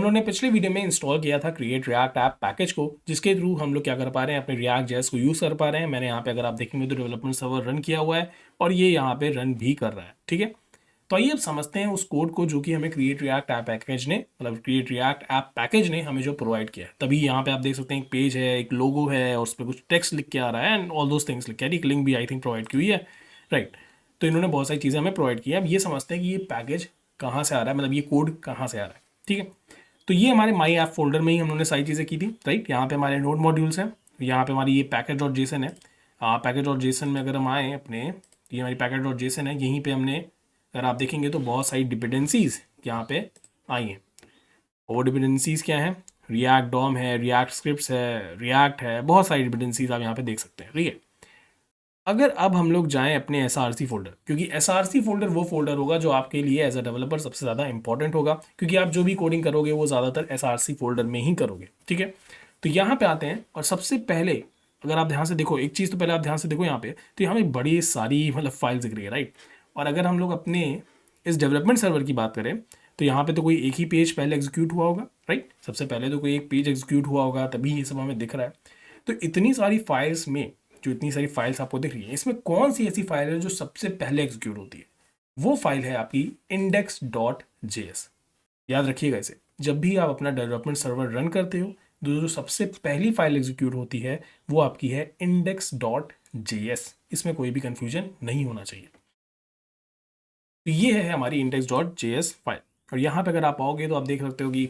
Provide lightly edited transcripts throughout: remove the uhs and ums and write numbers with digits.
लोगों ने पिछले वीडियो में इंस्टॉल किया था क्रिएट रिएक्ट ऐप पैकेज को, जिसके थ्रू हम लोग क्या कर पा रहे हैं, अपने रिएक्ट जेएस को यूज़ कर पा रहे हैं। मैंने यहाँ पे अगर आप देखेंगे तो डेवलपमेंट सर्वर रन किया हुआ है और ये यहाँ पे रन भी कर रहा है। ठीक है, तो आइए अब समझते हैं उस कोड को जो कि हमें क्रिएट रिएक्ट ऐप पैकेज ने, मतलब क्रिएट रिएक्ट ऐप पैकेज ने हमें जो प्रोवाइड किया है। तभी यहाँ पे आप देख सकते हैं एक पेज है, एक लोगो है और उस पर कुछ टेक्स्ट लिख के आ रहा है एंड ऑल दोज थिंग्स लिख के, एक लिंक भी आई थिंक प्रोवाइड की हुई है। राइट, तो इन्होंने बहुत सारी चीज़ें हमें प्रोवाइड की है। अब ये समझते हैं कि ये पैकेज कहाँ से आ रहा है, मतलब ये कोड कहाँ से आ रहा है। ठीक है, तो ये हमारे माई ऐप फोल्डर में ही हम लोगों ने सारी चीज़ें की थी। राइट, यहाँ पे हमारे नोड मॉड्यूल्स हैं, यहाँ पे हमारी ये पैकेज डॉट जेसन है। पैकेज डॉट जेसन में अगर हम आए अपने, ये हमारी पैकेज डॉट जेसन है, यहीं पे हमने अगर आप देखेंगे तो बहुत सारी डिपेंडेंसीज यहाँ पे आई हैं। वो डिपेंडेंसीज क्या है, रिएक्ट डॉम है, रिएक्ट स्क्रिप्ट्स है, रिएक्ट है, बहुत सारी डिपेंडेंसीज आप यहाँ पे देख सकते हैं। ठीक है, अगर अब हम लोग जाएं अपने SRC फोल्डर, क्योंकि SRC फोल्डर वो फोल्डर होगा जो आपके लिए एज अ डेवलपर सबसे ज़्यादा इंपॉर्टेंट होगा, क्योंकि आप जो भी कोडिंग करोगे वो ज़्यादातर SRC फोल्डर में ही करोगे। ठीक है, तो यहाँ पे आते हैं और सबसे पहले अगर आप ध्यान से देखो एक चीज़, तो पहले आप ध्यान से देखो यहाँ पे, तो यहाँ पे बड़ी सारी मतलब फाइल्स दिख रही है। राइट, और अगर हम लोग अपने इस डेवलपमेंट सर्वर की बात करें तो यहाँ पे तो कोई एक ही पेज पहले एग्जीक्यूट हुआ होगा। राइट, सबसे पहले तो कोई एक पेज एग्जीक्यूट हुआ होगा, तभी ये सब हमें दिख रहा है। तो इतनी सारी फाइल्स में जो इतनी सारी फाइल्स आपको दिख रही है, इसमें कौन सी ऐसी फाइल है जो सबसे पहले एग्जीक्यूट होती है? वो फाइल है आपकी index.js। याद रखिएगा इसे, जब भी आप अपना डेवलपमेंट सर्वर रन करते हो तो जो सबसे पहली फाइल एग्जीक्यूट होती है वो आपकी है index.js। इसमें कोई भी कंफ्यूजन नहीं होना चाहिए। तो ये है हमारी index.js फाइल, और यहाँ पे अगर आप आओगे तो आप देख सकते हो कि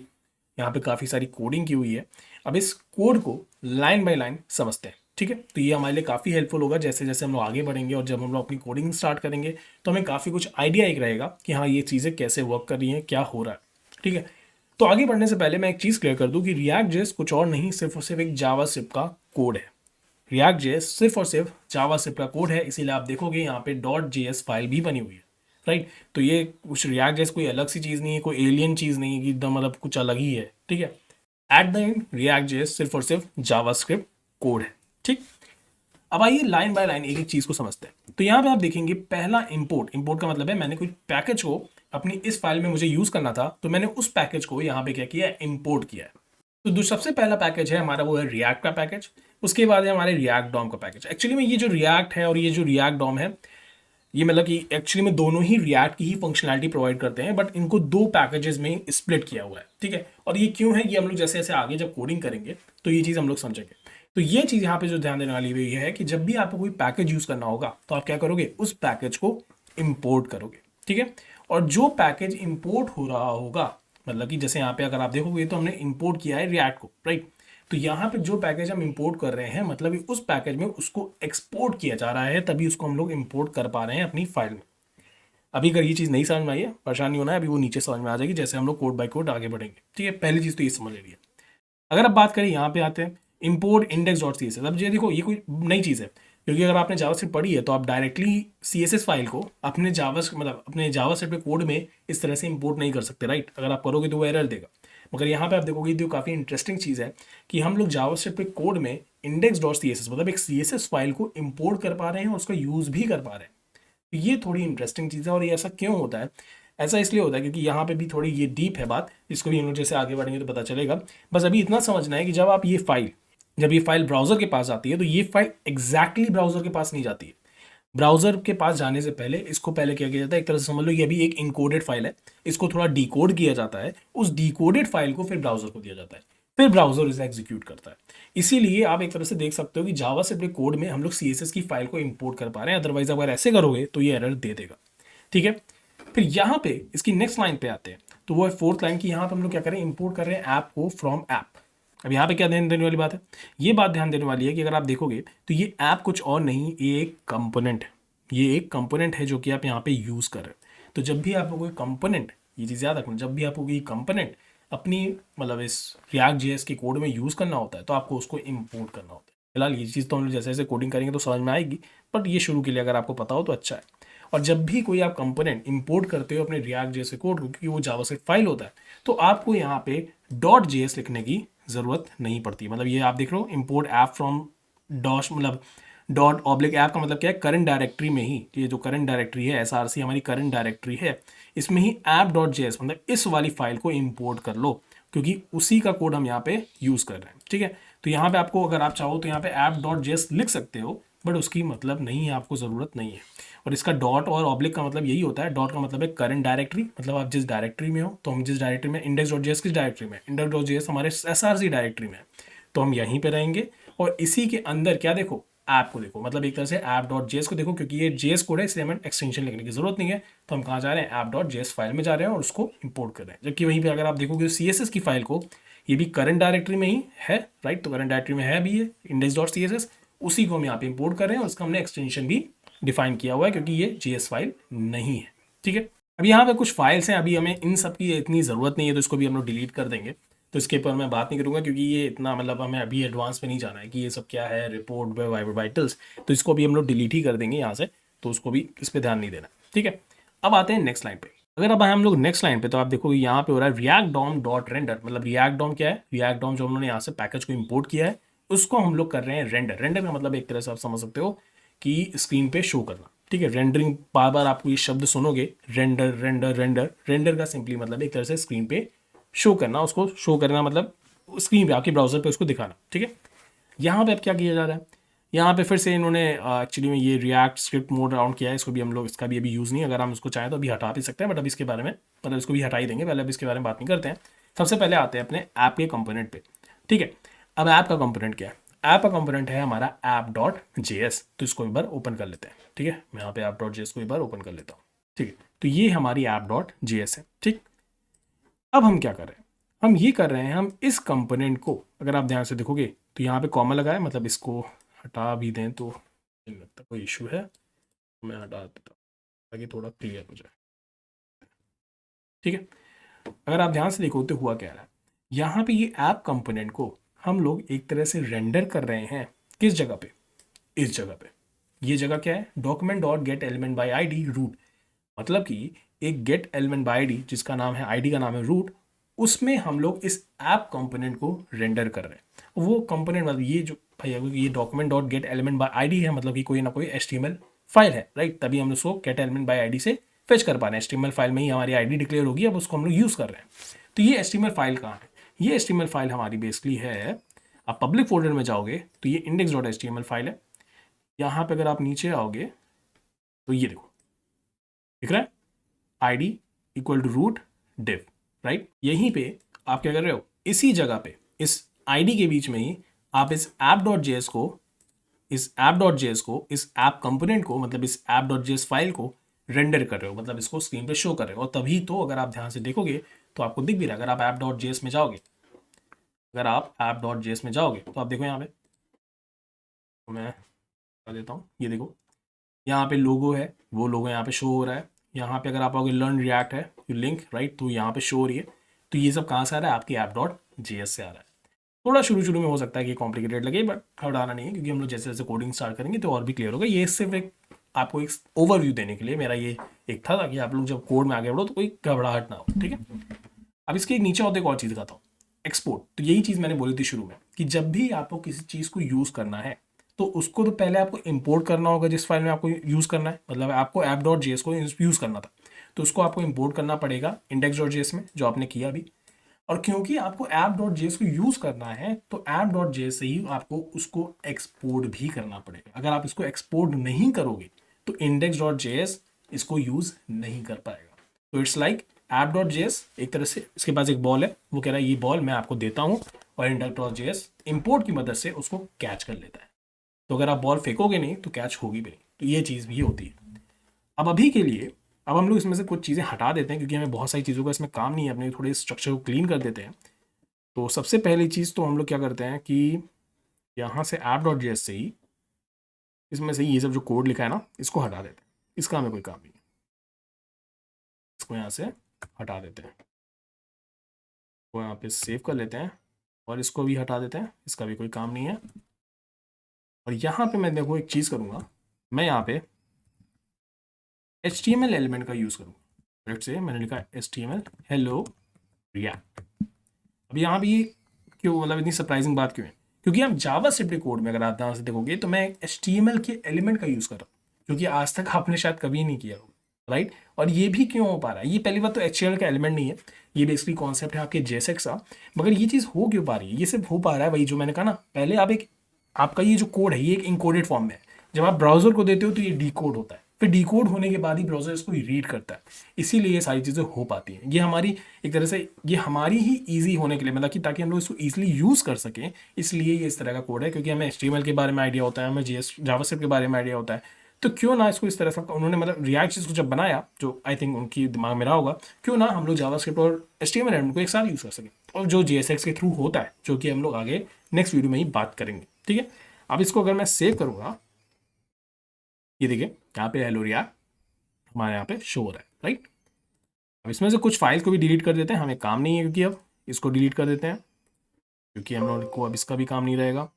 यहाँ पे काफ़ी सारी कोडिंग की हुई है। अब इस कोड को लाइन बाय लाइन समझते हैं। ठीक है, तो ये हमारे लिए काफ़ी हेल्पफुल होगा जैसे जैसे हम लोग आगे बढ़ेंगे, और जब हम लोग अपनी कोडिंग स्टार्ट करेंगे तो हमें काफ़ी कुछ आइडिया एक रहेगा कि हाँ ये चीज़ें कैसे वर्क कर रही हैं, क्या हो रहा है। ठीक है, तो आगे बढ़ने से पहले मैं एक चीज़ क्लियर कर दूँ कि रिएक्ट जेएस कुछ और नहीं, सिर्फ और सिर्फ एक जावास्क्रिप्ट का कोड है। रिएक्ट जेएस सिर्फ और सिर्फ जावास्क्रिप्ट का कोड है, इसीलिए आप देखोगे यहाँ पे .js फाइल भी बनी हुई है। राइट, तो ये कुछ रिएक्ट जेएस कोई अलग सी चीज़ नहीं है, कोई एलियन चीज़ नहीं है कि एकदम मतलब कुछ अलग ही है। ठीक है, at the end react JS सिर्फ और सिर्फ जावास्क्रिप्ट कोड है। ठीक, अब आइए लाइन बाय लाइन एक एक चीज़ को समझते हैं। तो यहाँ पे आप देखेंगे पहला इंपोर्ट, इंपोर्ट का मतलब है मैंने कोई पैकेज को अपनी इस फाइल में मुझे यूज़ करना था, तो मैंने उस पैकेज को यहाँ पे क्या किया है, इंपोर्ट किया है। तो जो सबसे पहला पैकेज है हमारा वो है रिएक्ट का पैकेज, उसके बाद है हमारे रिएक्ट डॉम का पैकेज। एक्चुअली में ये जो रिएक्ट है और ये जो रिएक्ट डॉम है, ये मतलब कि एक्चुअली में दोनों ही रिएक्ट की ही फंक्शनैलिटी प्रोवाइड करते हैं, बट इनको दो पैकेजेस में स्प्लिट किया हुआ है। ठीक है, और ये क्यों है, ये हम लोग जैसे जैसे आगे जब कोडिंग करेंगे तो ये चीज़ हम लोग समझेंगे। तो ये चीज़ यहाँ पे जो ध्यान देने वाली हुई है कि जब भी आपको कोई पैकेज यूज़ करना होगा तो आप क्या करोगे, उस पैकेज को इम्पोर्ट करोगे। ठीक है, और जो पैकेज इम्पोर्ट हो रहा होगा, मतलब कि जैसे यहाँ पे अगर आप देखोगे तो हमने इम्पोर्ट किया है रिएक्ट को। राइट, तो यहाँ पे जो पैकेज हम इंपोर्ट कर रहे हैं, मतलब उस पैकेज में उसको एक्सपोर्ट किया जा रहा है, तभी उसको हम लोग इंपोर्ट कर पा रहे हैं अपनी फाइल में। अभी अगर ये चीज़ नहीं समझ में आई है, परेशानी होना है, अभी वो नीचे समझ में आ जाएगी जैसे हम लोग कोड बाय कोड आगे बढ़ेंगे। ठीक है, पहली चीज़ तो ये समझ लीजिए। अगर आप बात करें, यहाँ पे आते हैं इंपोर्ट index.css। अब ये देखो, ये कोई नई चीज़ है, क्योंकि अगर आपने जावास्क्रिप्ट पढ़ी है तो आप डायरेक्टली CSS फाइल को अपने अपने जावास्क्रिप्ट के कोड में इस तरह से इंपोर्ट नहीं कर सकते। राइट, अगर आप करोगे तो वो एरर देगा। मगर यहाँ पे आप देखोगे तो काफ़ी इंटरेस्टिंग चीज़ है कि हम लोग जावास्क्रिप्ट के कोड में index.css मतलब एक CSS फाइल को इंपोर्ट कर पा रहे हैं और उसका यूज़ भी कर पा रहे हैं। तो ये थोड़ी इंटरेस्टिंग चीज़ है, और ये ऐसा क्यों होता है? ऐसा इसलिए होता है क्योंकि यहाँ पे भी थोड़ी ये डीप है बात, इसको भी हम लोग जैसे आगे बढ़ेंगे तो पता चलेगा। बस अभी इतना समझना है कि जब ये फाइल ब्राउज़र के पास आती है तो ये फाइल एग्जैक्टली ब्राउज़र के पास नहीं जाती है। ब्राउज़र के पास जाने से पहले इसको पहले क्या किया जाता है, एक तरह से समझ लो ये अभी एक इनकोडेड फाइल है, इसको थोड़ा डिकोड किया जाता है, उस डिकोडेड फाइल को फिर ब्राउज़र को दिया जाता है, फिर ब्राउज़र इसे एग्जीक्यूट करता है। इसीलिए आप एक तरह से देख सकते हो कि जावास्क्रिप्ट कोड में हम लोग CSS की फाइल को इंपोर्ट कर पा रहे हैं, अदरवाइज अगर ऐसे करोगे तो ये एरर दे देगा। ठीक है, फिर यहाँ पे इसकी नेक्स्ट लाइन पे आते हैं, तो वो है फोर्थ लाइन की। यहाँ पे हम लोग क्या करें, इंपोर्ट कर रहे हैं ऐप को फ्रॉम ऐप। अब यहाँ पे क्या ध्यान देने वाली बात है, ये बात ध्यान देने वाली है कि अगर आप देखोगे तो ये ऐप कुछ और नहीं, ये एक कंपोनेंट है। ये एक कंपोनेंट है जो कि आप यहाँ पे यूज़ कर रहे हो। तो जब भी आपको कोई कंपोनेंट, ये चीज़ याद रखना, जब भी आपको कोई कंपोनेंट अपनी मतलब इस रिएक्ट जेएस के कोड में यूज़ करना होता है तो आपको उसको इंपोर्ट करना होता है। फिलहाल ये चीज़ तो हम लोग जैसे जैसे कोडिंग करेंगे तो समझ में आएगी, बट ये शुरू के लिए अगर आपको पता हो तो अच्छा है। और जब भी कोई आप कंपोनेंट इंपोर्ट करते हो अपने रिएक्ट जेएस के कोड को, क्योंकि वो जावास्क्रिप्ट फाइल होता है, तो आपको यहाँ पे .js लिखने की ज़रूरत नहीं पड़ती। मतलब ये आप देख लो, इंपोर्ट ऐप फ्रॉम डॉश मतलब .ऐप का मतलब क्या है, करंट डायरेक्टरी में ही, ये जो करंट डायरेक्टरी है SRC हमारी करंट डायरेक्टरी है, इसमें ही app.js मतलब इस वाली फाइल को इंपोर्ट कर लो, क्योंकि उसी का कोड हम यहाँ पे यूज़ कर रहे हैं, ठीक है। तो यहाँ पे आपको अगर आप चाहो तो यहाँ पे app.js लिख सकते हो, बट उसकी मतलब नहीं है, आपको ज़रूरत नहीं है। और इसका डॉट और ऑब्लिक का मतलब यही होता है। डॉट का मतलब है करंट डायरेक्टरी, मतलब आप जिस डायरेक्टरी में हो, तो हम जिस डायरेक्टरी में index.js किस डायरेक्टरी में, index.js हमारे src डायरेक्टरी में है, तो हम यहीं पे रहेंगे। और इसी के अंदर क्या देखो, ऐप को देखो, मतलब एक तरह से app.js को देखो, क्योंकि ये JS कोड है इसलिए हमें एक्सटेंशन लिखने की जरूरत नहीं है। तो हम कहाँ जा रहे हैं, app.js फाइल में जा रहे हैं और उसको इंपोर्ट कर रहे हैं। जबकि वहीं पे अगर आप देखोगे CSS की फाइल को, ये भी करंट डायरेक्टरी में ही है, राइट। तो करंट डायरेक्टरी में है भी ये index.css, उसी को हम यहाँ पे इंपोर्ट कर रहे हैं और उसका हमने एक्सटेंशन भी डिफाइन किया हुआ है, क्योंकि ये JS फाइल नहीं है, ठीक है। अब यहाँ पे कुछ फाइल्स हैं, अभी हमें इन सब की इतनी ज़रूरत नहीं है, तो इसको भी हम लोग डिलीट कर देंगे। तो इसके ऊपर मैं बात नहीं करूँगा, क्योंकि ये इतना मतलब हमें अभी एडवांस में नहीं जाना है कि ये सब क्या है, रिपोर्ट वाइटल्स, तो इसको भी हम लोग डिलीट ही कर देंगे यहाँ से। तो उसको भी इस पर ध्यान नहीं देना, ठीक है। अब आते हैं नेक्स्ट लाइन पे। अगर अब हम लोग नेक्स्ट लाइन पे, तो आप देखोगे यहाँ पे हो रहा है रिएक्ट डॉम डॉट रेंडर। मतलब रिएक्ट डॉम क्या है, रिएक्ट डॉम जो हम लोगों ने यहाँ से पैकेज को इंपोर्ट किया है, उसको हम लोग कर रहे हैं रेंडर। रेंडर का मतलब एक तरह से आप समझ सकते हो कि स्क्रीन पे शो करना, ठीक है। रेंडरिंग, बार बार आपको ये शब्द सुनोगे, रेंडर रेंडर रेंडर। रेंडर का सिंपली मतलब एक तरह से स्क्रीन पे शो करना, उसको शो करना मतलब स्क्रीन पे आपके ब्राउजर पे उसको दिखाना, ठीक है। यहाँ पे अब क्या किया जा रहा है, यहाँ पे फिर से इन्होंने एक्चुअली में ये रिएक्ट स्क्रिप्ट मोड राउंड किया है। इसको भी हम लोग, इसका भी अभी यूज़ नहीं, अगर हम उसको चाहें तो अभी हटा भी सकते हैं, बट अभी इसके बारे में मतलब इसको भी हटा ही देंगे। पहले अभी इसके बारे में बात नहीं करते हैं। सबसे पहले आते हैं अपने ऐप के कंपोनेंट पे, ठीक है। अब ऐप का कंपोनेंट क्या है, ऐप का कंपोनेंट है हमारा app.js। तो इसको एक बार ओपन कर लेते हैं, ठीक है। मैं यहाँ पे app.js को एक बार ओपन कर लेता हूँ, ठीक है। तो ये हमारी app.js है, ठीक। अब हम क्या कर रहे हैं, हम ये कर रहे हैं, हम इस कंपोनेंट को, अगर आप ध्यान से देखोगे तो यहाँ पे कॉमा लगा है, मतलब इसको हटा भी दें तो नहीं लगता कोई इशू है, मैं हटा देता हूँ ताकि थोड़ा क्लियर हो जाए, ठीक है। अगर आप ध्यान से देखो तो हुआ क्या रहा है, यहाँ पे ये ऐप कंपोनेंट को हम लोग एक तरह से रेंडर कर रहे हैं। किस जगह पे, इस जगह पे। ये जगह क्या है, document dot get element by I root. मतलब कि एक गेट एलिमेंट बाई आईडी जिसका नाम है, आईडी का नाम है रूट, उसमें हम लोग इस ऐप कंपोनेंट को रेंडर कर रहे हैं। वो कंपोनेंट मतलब ये जो भैया ये document dot get element by ID है, मतलब कि कोई ना कोई HTML फाइल है, राइट। तभी हम उसको गेट एलिमेंट बाय आईडी से फेच कर पा रहे हैं। HTML फाइल में ही हमारी आईडी डिक्लेयर होगी, अब उसको हम लोग यूज़ कर रहे हैं। तो ये HTML फाइल कहाँ है, ये HTML फाइल हमारी बेसिकली है, आप पब्लिक फोल्डर में जाओगे तो ये index.html फाइल है। यहाँ पे अगर आप नीचे आओगे तो ये देखो दिख रहा है, id equal to root div, right. यहीं पे आप क्या कर रहे हो, इसी जगह पे इस id के बीच में ही आप इस app.js को, इस ऐप कंपोनेंट को, मतलब इस app.js फाइल को रेंडर कर रहे हो, मतलब इसको स्क्रीन पे शो कर रहे हो। और तभी तो अगर आप ध्यान से देखोगे तो आपको दिख भी रहा है। अगर आप app.js में जाओगे, तो आप देखो यहाँ पे, तो मैं बता देता हूँ, ये देखो यहाँ पे लोगो है, वो लोगो यहाँ पे शो हो रहा है। यहाँ पे अगर आप आओगे लर्न रिएक्ट है लिंक, राइट, तो यहाँ पे शो हो रही है। तो ये सब कहाँ से आ रहा है, आपकी app.js से आ रहा है। थोड़ा शुरू में हो सकता है कि कॉम्प्लिकेटेड लगे, बट घबराना नहीं है, क्योंकि हम लोग जैसे जैसे कोडिंग स्टार्ट करेंगे तो और भी क्लियर होगा। ये सिर्फ एक आपको एक ओवरव्यू देने के लिए मेरा ये एक था, ताकि आप लोग जब कोड में आगे बढ़ो तो कोई घबराहट ना हो, ठीक है। अब इसके नीचे और एक और चीज़ दिखाता हूँ, एक्सपोर्ट। तो यही चीज़ मैंने बोली थी शुरू में कि जब भी आपको किसी चीज़ को यूज़ करना है तो उसको तो पहले आपको इंपोर्ट करना होगा, जिस फाइल में आपको यूज़ करना है। मतलब आपको app.js को यूज़ करना था, तो उसको आपको इंपोर्ट करना पड़ेगा index.js में, जो आपने किया अभी। और क्योंकि आपको app.js को यूज़ करना है, तो app.js से ही आपको उसको एक्सपोर्ट भी करना पड़ेगा। अगर आप इसको एक्सपोर्ट नहीं करोगे तो index.js इसको यूज़ नहीं कर पाएगा। तो इट्स लाइक app.js एक तरह से इसके पास एक बॉल है, वो कह रहा है ये बॉल मैं आपको देता हूँ, और index.js इंपोर्ट की मदद से उसको कैच कर लेता है। तो अगर आप बॉल फेंकोगे नहीं तो कैच होगी भी नहीं। तो ये चीज़ भी होती है। अब अभी के लिए अब हम लोग इसमें से कुछ चीज़ें हटा देते हैं, क्योंकि हमें बहुत सारी चीज़ों का इसमें काम नहीं है, अपने थोड़े स्ट्रक्चर को क्लीन कर देते हैं। तो सबसे पहली चीज़ तो हम लोग क्या करते हैं कि यहाँ से app.js से ही, इसमें से ये सब जो कोड लिखा है ना, इसको हटा देते हैं। इसका हमें कोई काम नहीं है, इसको यहाँ से हटा देते हैं, तो यहाँ पे सेव कर लेते हैं, और इसको भी हटा देते हैं, इसका भी कोई काम नहीं है। और यहाँ पे मैं देखो एक चीज़ करूँगा, मैं यहाँ पे HTML एलिमेंट का यूज़ करूँगा। लेट्स से मैंने लिखा HTML हेलो रिएक्ट। अब यहाँ भी क्यों, मतलब इतनी सरप्राइजिंग बात क्यों है, क्योंकि हम जावास्क्रिप्ट कोड में अगर आप ध्यान से देखोगे तो मैं HTML के एलिमेंट का यूज़ कर रहा हूँ, क्योंकि आज तक आपने शायद कभी नहीं किया होगा। राइट। और ये भी क्यों हो पा रहा है, ये पहली बात तो HTML का एलिमेंट नहीं है, ये बेसिकली कॉन्सेप्ट है आपके JSX का। मगर ये चीज़ हो क्यों पा रही है, ये सिर्फ हो पा रहा है वही जो मैंने कहा ना पहले, आप एक आपका ये जो कोड है ये एक इनकोडेड फॉर्म में है। जब आप ब्राउजर को देते हो तो ये डीकोड होता है, फिर डीकोड होने के बाद ही ब्राउजर इसको रीड करता है, इसीलिए ये सारी चीज़ें हो पाती हैं। ये हमारी एक तरह से ये हमारी ही ईजी होने के लिए, मतलब कि ताकि हम लोग इसको ईजिली यूज़ कर सकें, इसलिए ये इस तरह का कोड है। क्योंकि हमें HTML के बारे में आइडिया होता है, हमें जावास्क्रिप्ट के बारे में आइडिया होता है, तो क्यों ना इसको इस तरह से उन्होंने मतलब रिएक्ट चीज़ को जब बनाया, जो आई थिंक उनकी दिमाग में रहा होगा, क्यों ना हम लोग जावास्क्रिप्ट और HTML एलिमेंट को एक साथ यूज़ कर सकें, और जो JSX के थ्रू होता है, जो कि हम लोग आगे नेक्स्ट वीडियो में ही बात करेंगे। ठीक है, अब इसको अगर मैं सेव करूँगा, ये देखिए यहाँ पे हेलो रिएक्ट हमारे यहाँ पे शो हो रहा है, राइट। अब इसमें से कुछ फाइल्स को भी डिलीट कर देते हैं, हमें काम नहीं है, क्योंकि अब इसको डिलीट कर देते हैं, क्योंकि हम लोग को अब इसका भी काम नहीं रहेगा।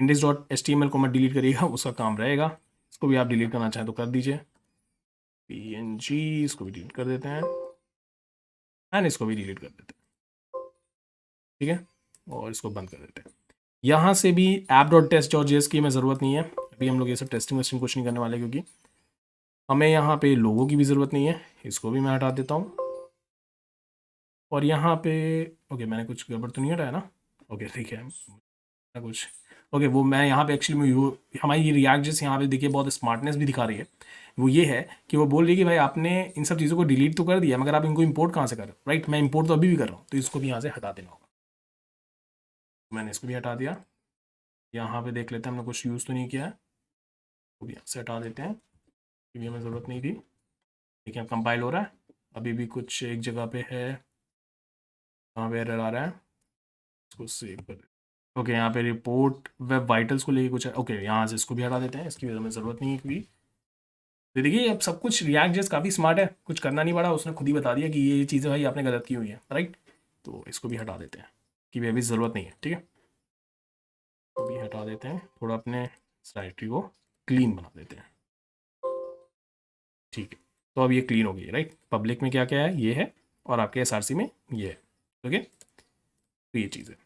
index.html को मत डिलीट करिएगा, उसका काम रहेगा, इसको भी आप डिलीट करना चाहें तो कर दीजिए। PNG इसको भी डिलीट कर देते हैं, एंड इसको भी डिलीट कर देते हैं, ठीक है, और इसको बंद कर देते हैं। यहाँ से भी app.test.js की हमें ज़रूरत नहीं है, अभी हम लोग ये सब टेस्टिंग वेस्टिंग कुछ नहीं करने वाले, क्योंकि हमें यहाँ पे लोगों की भी ज़रूरत नहीं है, इसको भी मैं हटा देता हूँ। और यहाँ पे ओके, मैंने कुछ गड़बड़ तो नहीं हटाया ना, ओके ठीक है कुछ, ओके वो मैं यहाँ पे एक्चुअली हमारी ये रिएक्ट जैसे यहाँ पे देखिए बहुत स्मार्टनेस भी दिखा रही है। वो ये है कि वो बोल रही है कि भाई आपने इन सब चीज़ों को डिलीट तो कर दिया, मगर आप इनको इंपोर्ट कहाँ से कर रहे हो, राइट। मैं इंपोर्ट तो अभी भी कर रहा हूँ, तो इसको भी यहाँ से हटा देना होगा। मैंने इसको भी हटा दिया। यहाँ पे देख लेते हैं हमने कुछ यूज़ तो नहीं किया है, वो भी यहाँ से हटा देते हैं, क्योंकि हमें ज़रूरत नहीं थी। देखिए अब कंपाइल हो रहा है, अभी भी कुछ एक जगह पे है, यहाँ पे एरर आ रहा है, इसको सेव कर देते। ओके यहाँ पे रिपोर्ट वेब वाइटल्स को लेके कुछ है, ओके यहाँ से इसको भी हटा देते हैं, इसकी भी हमें ज़रूरत नहीं है। क्योंकि तो देखिए अब सब कुछ रिएक्ट जेस काफ़ी स्मार्ट है, कुछ करना नहीं पड़ा, उसने खुद ही बता दिया कि ये चीज़ें भाई आपने गलत की हुई है, राइट। तो इसको भी हटा देते हैं कि भी अभी ज़रूरत नहीं है, ठीक है, तो भी हटा देते हैं, थोड़ा अपने डायरेक्टरी को क्लीन बना देते हैं, ठीक है। तो अब ये क्लीन हो गई, राइट। पब्लिक में क्या क्या है ये है, और आपके SRC में ये है, ओके। तो ये चीज़ है,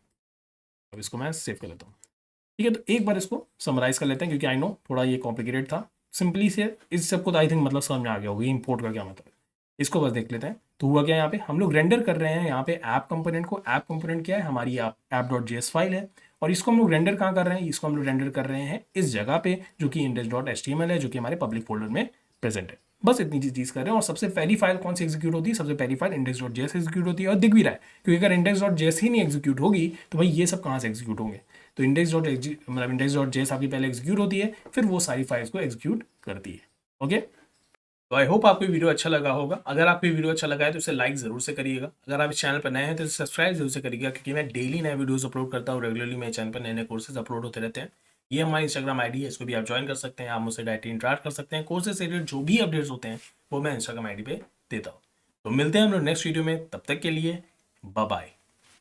अब इसको मैं सेव कर लेता हूँ, ठीक है। तो एक बार इसको समराइज़ कर लेते हैं, क्योंकि आई नो थोड़ा ये कॉम्प्लिकेटेड था। सिंपली से इस सबको तो आई थिंक मतलब समझ में आ गया होगा इंपोर्ट का क्या मतलब है, इसको बस देख लेते हैं। तो हुआ क्या, यहाँ पे हम लोग रेंडर कर रहे हैं यहाँ पे ऐप कंपोनेंट को। ऐप कंपोनेंट क्या है, हमारी app.js फाइल है, और इसको हम लोग रेंडर कहाँ कर रहे हैं, इसको हम लोग रेंडर कर रहे हैं इस जगह पे, जो कि index.html है, जो कि हमारे पब्लिक फोल्डर में प्रेजेंट है। बस इतनी चीज़ कर रहे हैं। और सबसे पहली फाइल कौन सी एग्जीक्यूट होती है, सबसे पहली फाइल index.js एग्जीक्यूट होती है, और दिख भी रहा है, क्योंकि अगर index.js ही नहीं एग्जीक्यूट होगी तो भाई ये सब कहाँ से एग्जीक्यूट होंगे। तो index.js आपकी पहले एग्जीक्यूट होती है, फिर वो सारी फाइल्स को एग्जीक्यूट करती है, ओके। तो आई होप आपको वीडियो अच्छा लगा होगा। अगर आपको वीडियो अच्छा लगा है तो इसे लाइक ज़रूर से करिएगा। अगर आप इस चैनल पर नए हैं तो सब्सक्राइब जरूर से करिएगा, क्योंकि मैं डेली नए वीडियोस अपलोड करता हूँ। रेगुलरली मेरे चैनल पर नए नए कोर्सेज अपलोड होते रहते हैं। ये हमारी इंस्टाग्राम आईडी है, इसको भी आप ज्वाइन कर सकते हैं, आप मुझसे डायरेक्टली इंटरेक्ट कर सकते हैं। कोर्सेज से रिलेटेड जो भी अपडेट्स होते हैं वो मैं इंस्टाग्राम आईडी पे देता हूँ। तो मिलते हैं हम लोग नेक्स्ट वीडियो में, तब तक के लिए बाय बाय।